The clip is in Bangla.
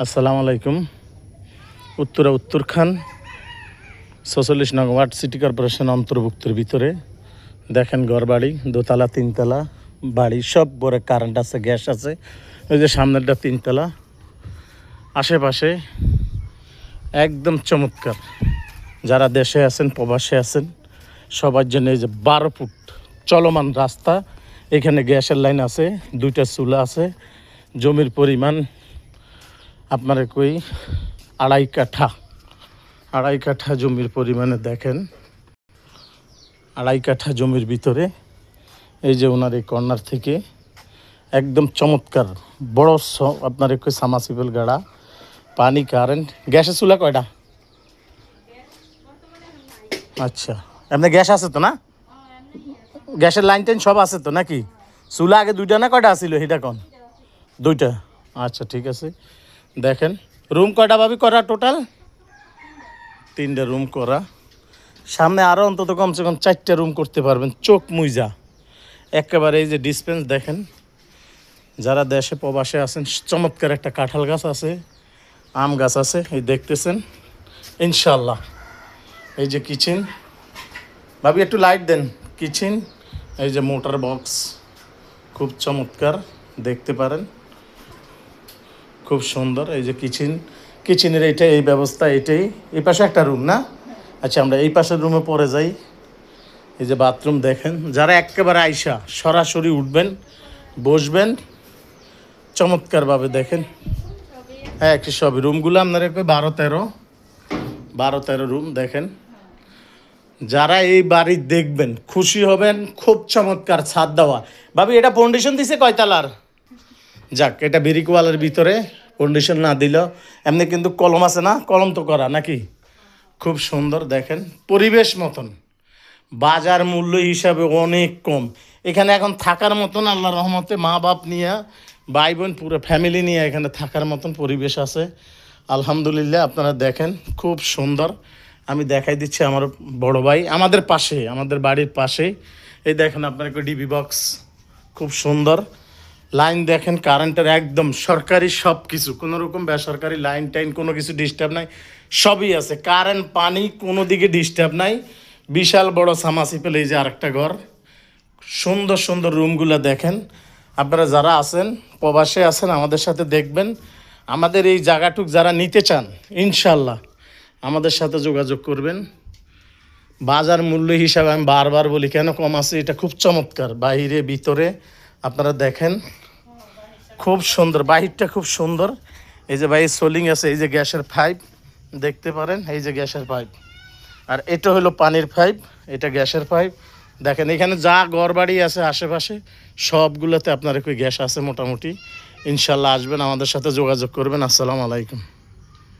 আসসালামু আলাইকুম। উত্তরখান ৪৬ নং ওয়ার্ড সিটি কর্পোরেশন অন্তর্ভুক্তের ভিতরে দেখেন ঘরবাড়ি, দোতলা তিনতলা বাড়ি, সব বড় কারেন্ট আছে, গ্যাস আছে। ওই যে সামনেরটা তিনতলা, আশেপাশে একদম চমৎকার। যারা দেশে আছেন, প্রবাসে আছেন, সবার জন্য এই যে ১২ ফুট চলমান রাস্তা, এখানে গ্যাসের লাইন আছে, 2টা চুলা আছে। জমির পরিমাণ আপনারা কই আড়াই কাঠা জমির পরিমাণে দেখেন। আড়াই কাঠা জমির ভিতরে এই যে ওনার এই কর্নার থেকে একদম চমৎকার বড় আপনার কই সামাসিবল গাড়া, পানি, কারেন্ট। গ্যাসের চুলা কয়টা? আচ্ছা, এমনি গ্যাস আছে তো না? গ্যাসের লাইন টাইন সব আছে তো নাকি? চুলা আগে 2টা না কয়টা আছিল সেটা কোন? 2টা। আচ্ছা ঠিক আছে। দেখেন রুম কয়টা ভাবি করা? টোটাল 3টা রুম করা। সামনে আরও অন্তত কমসে কম 4টা রুম করতে পারবেন, চোখ মুইজা একেবারে। এই যে ডিসপেন্স দেখেন। যারা দেশে প্রবাসে আছেন, চমৎকার একটা কাঁঠাল গাছ আছে, আম গাছ আছে, এই দেখতেছেন ইনশাল্লাহ। এই যে কিচেন, ভাবি একটু লাইট দেন। কিচেন, এই যে মোটর বক্স, খুব চমৎকার, দেখতে পারেন, খুব সুন্দর। এই যে কিচেনের এইটা, এই ব্যবস্থা, এটাই। এই পাশে একটা রুম না? আচ্ছা, আমরা এই পাশের রুমে পরে যাই। এই যে বাথরুম দেখেন। যারা একেবারে আইসা সরাসরি উঠবেন, বসবেন, চমৎকারভাবে দেখেন। হ্যাঁ, একটি সবই রুমগুলো আপনারা 12-13 রুম দেখেন। যারা এই বাড়ি দেখবেন খুশি হবেন। খুব চমৎকার ছাদ দেওয়া। ভাবি এটা ফাউন্ডেশন দিছে কয়তালার? যাক, এটা বিরিকওয়ালের ভিতরে ফাউন্ডেশন না দিল এমনি কিন্তু কলম আছে না? কলম তো করা নাকি? খুব সুন্দর দেখেন, পরিবেশ মতন। বাজার মূল্য হিসাবে অনেক কম। এখানে এখন থাকার মতন, আল্লাহর রহমতে মা বাপ নিয়ে, ভাই বোন, পুরো ফ্যামিলি নিয়ে এখানে থাকার মতন পরিবেশ আছে আলহামদুলিল্লাহ। আপনারা দেখেন, খুব সুন্দর। আমি দেখাই দিচ্ছি আমার বড় ভাই, আমাদের পাশে, আমাদের বাড়ির পাশে। এই দেখেন আপনার একটা ডিবি বক্স, খুব সুন্দর। লাইন দেখেন, কারেন্টের একদম সরকারি সব কিছু, কোনো রকম বেসরকারি লাইন টাইন কোনো কিছু ডিস্টার্ব নাই, সবই আছে। কারেন্ট, পানি, কোনো দিকে ডিস্টার্ব নাই। বিশাল বড় সামাসিপেল। এই যে আরেকটা ঘর, সুন্দর সুন্দর রুমগুলো দেখেন। আপনারা যারা আছেন, প্রবাসে আছেন, আমাদের সাথে দেখবেন। আমাদের এই জায়গাটুক যারা নিতে চান, ইনশাল্লাহ আমাদের সাথে যোগাযোগ করবেন। বাজার মূল্য হিসাবে আমি বারবার বলি, কেন কম আছে? এটা খুব চমৎকার, বাইরে ভিতরে আপনারা দেখেন, খুব সুন্দর। বাহিরটা খুব সুন্দর। এই যে বাইরে সোলিং আছে, এই যে গ্যাসের পাইপ দেখতে পারেন, এই যে গ্যাসের পাইপ। আর এটা হলো পানির পাইপ, এটা গ্যাসের পাইপ। দেখেন এখানে যা ঘরবাড়ি আছে আশেপাশে সবগুলোতে আপনার গ্যাস আছে মোটামুটি। ইনশাল্লাহ আসবেন, আমাদের সাথে যোগাযোগ করবেন। আসসালামু আলাইকুম।